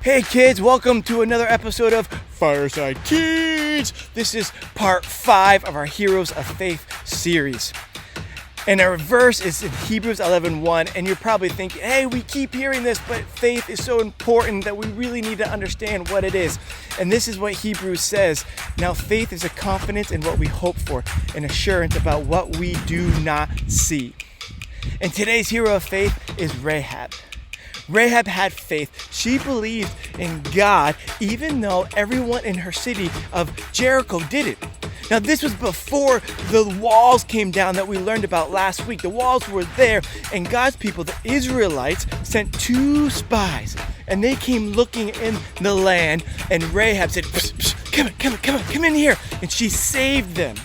Hey kids, welcome to another episode of Fireside Kids. This is part 5 of our Heroes of Faith series. And our verse is in Hebrews 11:1, and you're probably thinking, hey, we keep hearing this, but faith is so important that we really need to understand what it is. And this is what Hebrews says. Now faith is a confidence in what we hope for, an assurance about what we do not see. And today's hero of faith is Rehab. Rehab had faith. She believed in God even though everyone in her city of Jericho didn't. Now this was before the walls came down that we learned about last week. The walls were there, and God's people, the Israelites, sent 2 spies, and they came looking in the land, and Rehab said, psh, psh, come in here, and she saved them.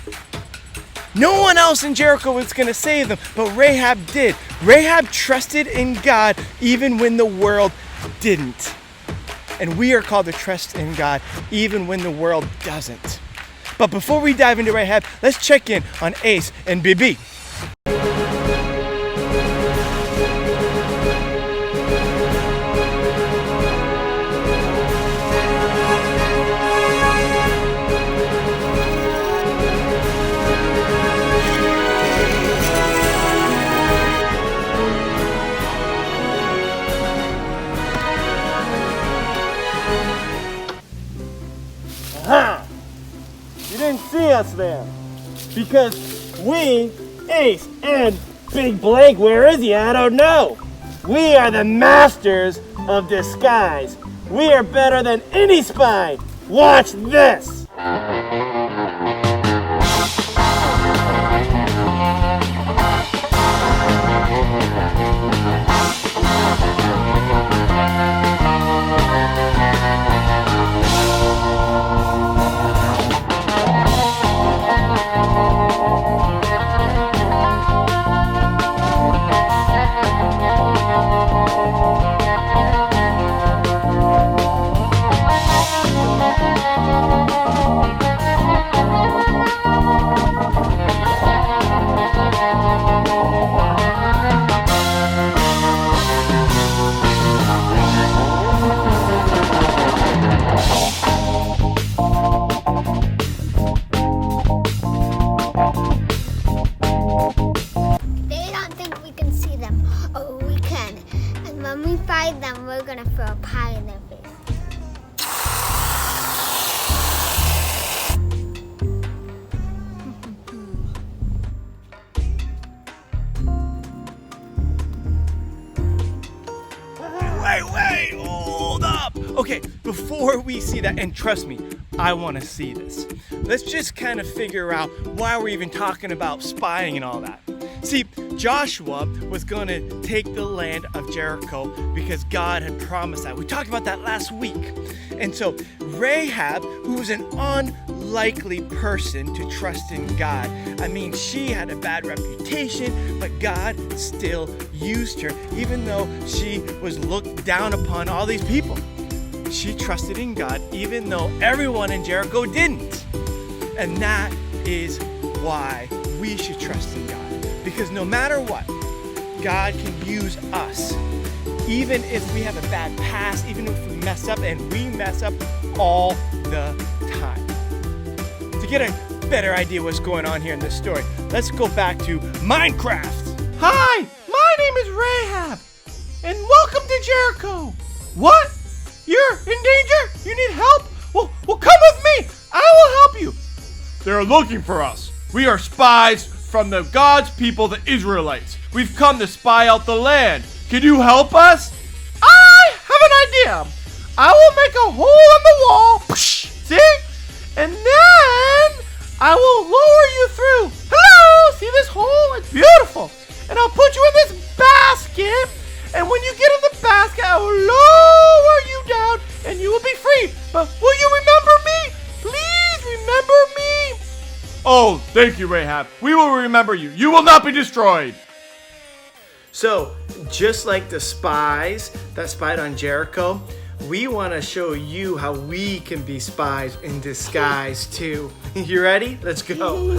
No one else in Jericho was going to save them, but Rehab did. Rehab trusted in God even when the world didn't. And we are called to trust in God even when the world doesn't. But before we dive into Rehab, let's check in on Ace and BB. You didn't see us there because we, Ace, and Big Blake, where is he? I don't know. We are the masters of disguise. We are better than any spy. Watch this. We're gonna throw a pie in their face. Wait, hold up. Okay, before we see that, and trust me, I want to see this. Let's just kind of figure out why we're even talking about spying and all that. See, Joshua was going to take the land of Jericho because God had promised that. We talked about that last week. And so Rehab, who was an unlikely person to trust in God, I mean, she had a bad reputation, but God still used her, even though she was looked down upon all these people. She trusted in God, even though everyone in Jericho didn't. And that is why we should trust in God. Because no matter what, God can use us. Even if we have a bad past, even if we mess up, and we mess up all the time. To get a better idea what's going on here in this story, let's go back to Minecraft. Hi, my name is Rehab, and welcome to Jericho. What? You're in danger? You need help? Well, come with me. I will help you. They're looking for us. We are spies from the God's people, the Israelites. We've come to spy out the land. Can you help us? I have an idea. I will make a hole in the wall. See? And then I will lower you through. Hello, see this hole? It's beautiful. And I'll put you in this basket. And when you get in the basket, I will lower you down and you will be free. But will you remember me? Please remember me. Oh, thank you, Rehab. We will remember you. You will not be destroyed. So, just like the spies that spied on Jericho, we want to show you how we can be spies in disguise too. You ready? Let's go.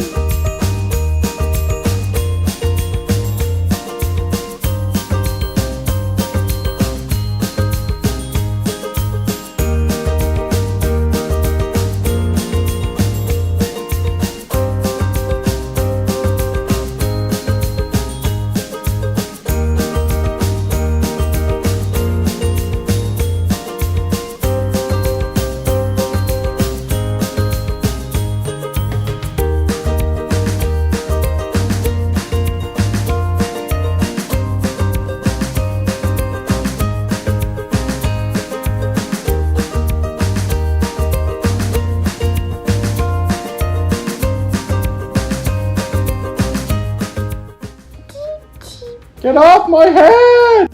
Get off my head!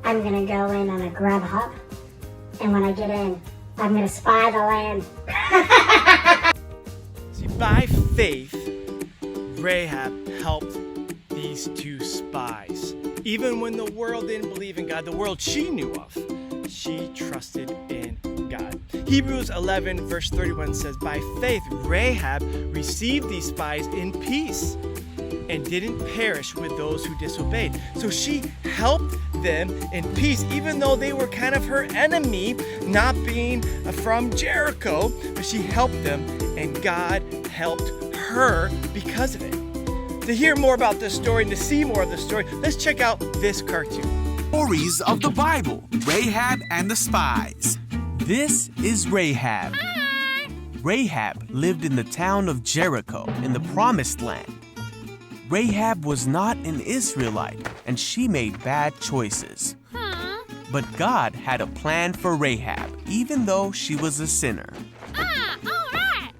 I'm gonna go in on a grub hop, and when I get in, I'm gonna spy the land. See, by faith, Rahab helped these two spies. Even when the world didn't believe in God, the world she knew of, she trusted in God. Hebrews 11 verse 31 says, by faith, Rahab received these spies in peace and didn't perish with those who disobeyed. So she helped them in peace, even though they were kind of her enemy, not being from Jericho, but she helped them and God helped her because of it. To hear more about this story and to see more of the story, let's check out this cartoon. Stories of the Bible, Rahab and the Spies. This is Rahab. Hi. Rahab lived in the town of Jericho in the Promised Land. Rahab was not an Israelite, and she made bad choices. But God had a plan for Rahab, even though she was a sinner. All right.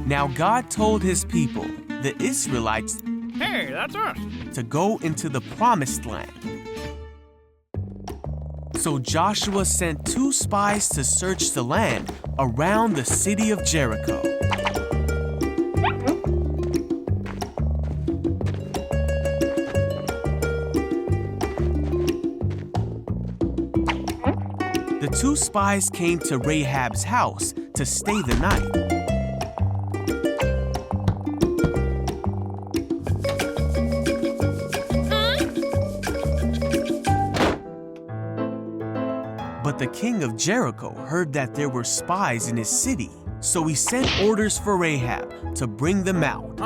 Now God told his people, the Israelites, Hey, that's us. to go into the Promised Land. So Joshua sent 2 spies to search the land around the city of Jericho. The 2 spies came to Rahab's house to stay the night. But the king of Jericho heard that there were spies in his city, so he sent orders for Rahab to bring them out.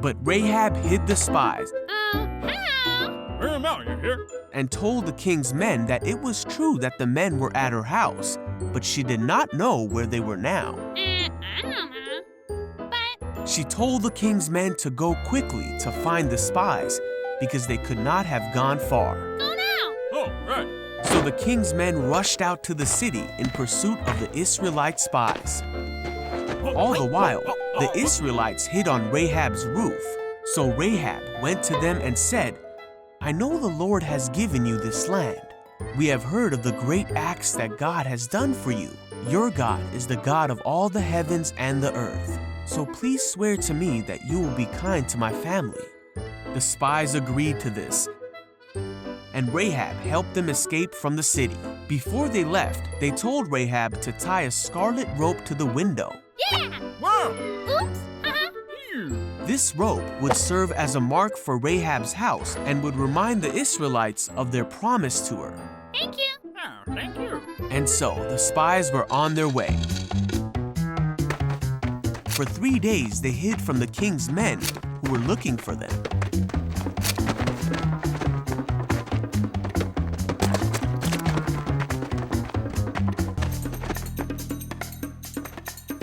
But Rahab hid the spies and told the king's men that it was true that the men were at her house, but she did not know where they were now. I don't know. But She told the king's men to go quickly to find the spies because they could not have gone far. go now. Oh, right. So the king's men rushed out to the city in pursuit of the Israelite spies. All the while, the Israelites hid on Rahab's roof. So Rahab went to them and said, I know the Lord has given you this land. We have heard of the great acts that God has done for you. Your God is the God of all the heavens and the earth. So please swear to me that you will be kind to my family. The spies agreed to this, and Rahab helped them escape from the city. Before they left, they told Rahab to tie a scarlet rope to the window. Yeah. Wow. Oops. This rope would serve as a mark for Rahab's house and would remind the Israelites of their promise to her. Thank you. Oh, thank you. And so the spies were on their way. For 3 days, they hid from the king's men who were looking for them.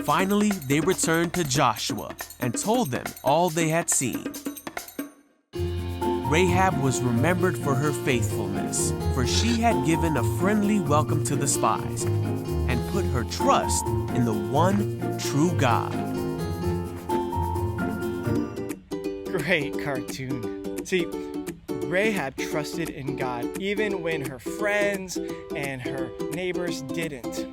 Finally, they returned to Joshua and told them all they had seen. Rahab was remembered for her faithfulness, for she had given a friendly welcome to the spies and put her trust in the one true God. Great cartoon. See, Rahab trusted in God even when her friends and her neighbors didn't.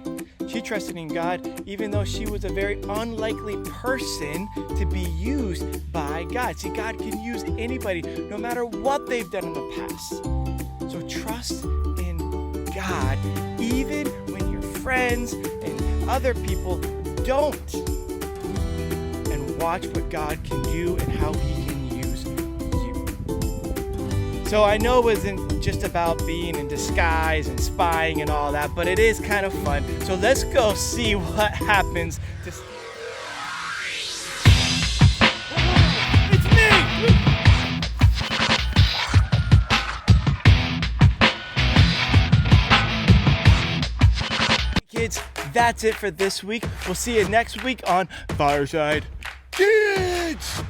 She trusted in God even though she was a very unlikely person to be used by God. See, God can use anybody no matter what they've done in the past. So trust in God even when your friends and other people don't. And watch what God can do and how He can use you. So I know it wasn't just about being in disguise and spying and all that, but it is kind of fun. So let's go see what happens to... It's me! Kids, that's it for this week. We'll see you next week on Fireside Kids!